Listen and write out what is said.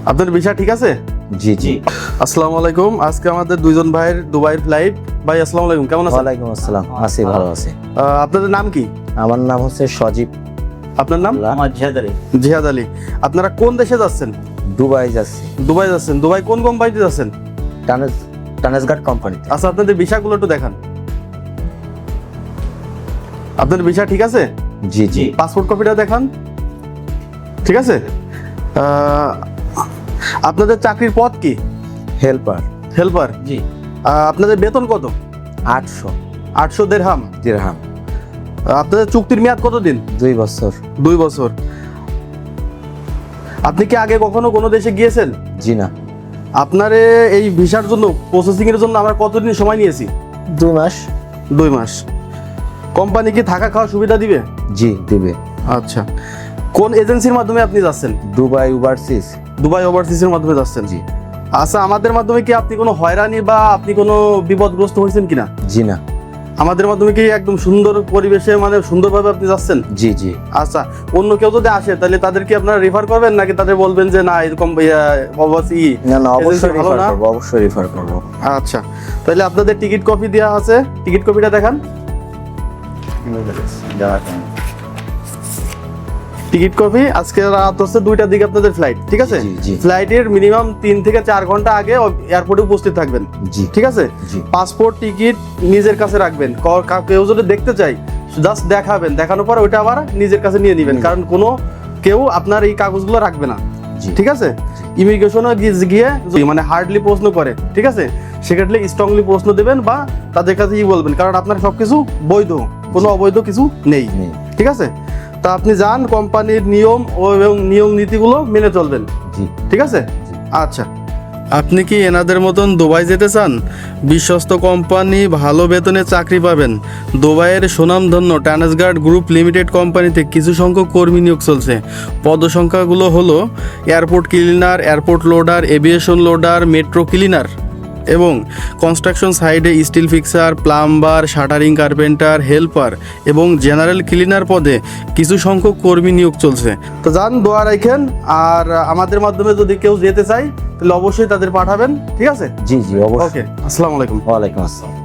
আপনার ভিসা ঠিক আছে? জি জি। আসসালামু আলাইকুম। আজকে আমাদের দুইজন ভাইয়ের দুবাইয়ের ফ্লাইট। ভাই আসসালামু আলাইকুম, কেমন আছেন? ওয়ালাইকুম আসসালাম, আছি ভালো আছি। আপনাদের নাম কি? আমার নাম হচ্ছে সজীব। আপনার নাম? আমার জিহাদ আলী। জিহাদ আলী। আপনারা কোন দেশে যাচ্ছেন? দুবাই যাচ্ছি। দুবাই যাচ্ছেন। দুবাই কোন কোম্পানিতে যাচ্ছেন? টানেজগার্ড কোম্পানিতে। আচ্ছা, আপনাদের ভিসাগুলো একটু দেখান। আপনাদের ভিসা ঠিক আছে? জি জি। পাসপোর্ট কপিটা দেখান। ঠিক আছে। আপনাদের চাকরির পদ কি? হেল্পার। হেল্পার। জি। আপনাদের বেতন কত? 800 800 দিরহাম। দিরহাম। আপনাদের চুক্তির মেয়াদ কতদিন? 2 বছর। 2 বছর। আপনি কি আগে কখনো কোনো দেশে গিয়েছেন? জি না। আপনার এই ভিসার জন্য প্রসেসিং এর জন্য আমরা কতদিন সময় নিয়েছি? 2 মাস। 2 মাস। কোম্পানি কি থাকা খাওয়ার সুবিধা দিবে? জি দিবে। আচ্ছা, কোন এজেন্সির মাধ্যমে আপনি যাচ্ছেন? Dubai overseas. দুবাই ওভারসিজের মাধ্যমে যাচ্ছেন? জি। আচ্ছা, আমাদের মাধ্যমে কি আপনি কোনো হয়রানি বা আপনি কোনো বিপদগ্রস্ত হয়েছেন কিনা? জি না। আমাদের মাধ্যমে কি একদম সুন্দর পরিবেশে মানে সুন্দরভাবে আপনি যাচ্ছেন? জি জি। আচ্ছা, অন্য কেউ যদি আসে তাহলে তাদেরকে আপনারা রেফার করবেন নাকি তাদের বলবেন যে না এরকম না না, অবশ্যই রেফার করব, অবশ্যই রেফার করব। আচ্ছা, তাহলে আপনাদের টিকিট কপি দেওয়া আছে, টিকিট কপিটা দেখান। Ticket copy. আজকে রাত হচ্ছে 2টার দিকে আপনাদের ফ্লাইট, ঠিক আছে? জি, জি। ফ্লাইটের মিনিমাম 3 থেকে 4 ঘন্টা আগে এয়ারপোর্টে উপস্থিত থাকবেন, জি। ঠিক আছে? জি। পাসপোর্ট টিকিট নিজের কাছে রাখবেন। কেউ যদি দেখতে চাই জাস্ট দেখাবেন, দেখানোর পর ওইটা আবার নিজের কাছে নিয়ে নেবেন, কারণ কোনো কেউ আপনার এই কাগজগুলো রাখবে না, জি। ঠিক আছে? ইমিগ্রেশনে গিয়ে মানে হার্ডলি প্রশ্ন করে, ঠিক আছে, সেক্ষেত্রে স্ট্রংলি প্রশ্ন দেবেন বা তাদের কাছে বলবেন, কারণ আপনার সবকিছু বৈধ, কোনো অবৈধ কিছু নেই, নেই। ঠিক আছে? তা আপনি যান, কোম্পানির নিয়ম এবং নিয়ম নীতিগুলো মেনে চলবেন, জি। ঠিক আছে? আচ্ছা, আপনি কি এনাদের মতন দুবাই যেতে চান? বিশ্বস্ত কোম্পানি, ভালো বেতনে চাকরি পাবেন। দুবাইয়ের সুনামধন্য টানেজগার্ড গ্রুপ লিমিটেড কোম্পানিতে কিছু সংখ্যক কর্মী নিয়োগ চলছে। পদসংখ্যাগুলো হলো airport cleaner, airport loader, aviation loader, metro cleaner এবং কনস্ট্রাকশন সাইডে still fixer, plumber, shuttering carpenter, helper এবং জেনারেল ক্লিনার পদে কিছু সংখ্যক কর্মী নিয়োগ চলছে। তো যান, দোয়া রাখেন। আর আমাদের মাধ্যমে যদি কেউ যেতে চায় তাহলে অবশ্যই তাদের পাঠাবেন, ঠিক আছে? জি জি অবশ্যই। ওকে, আসসালামু আলাইকুম। ওয়ালাইকুম আসসালাম।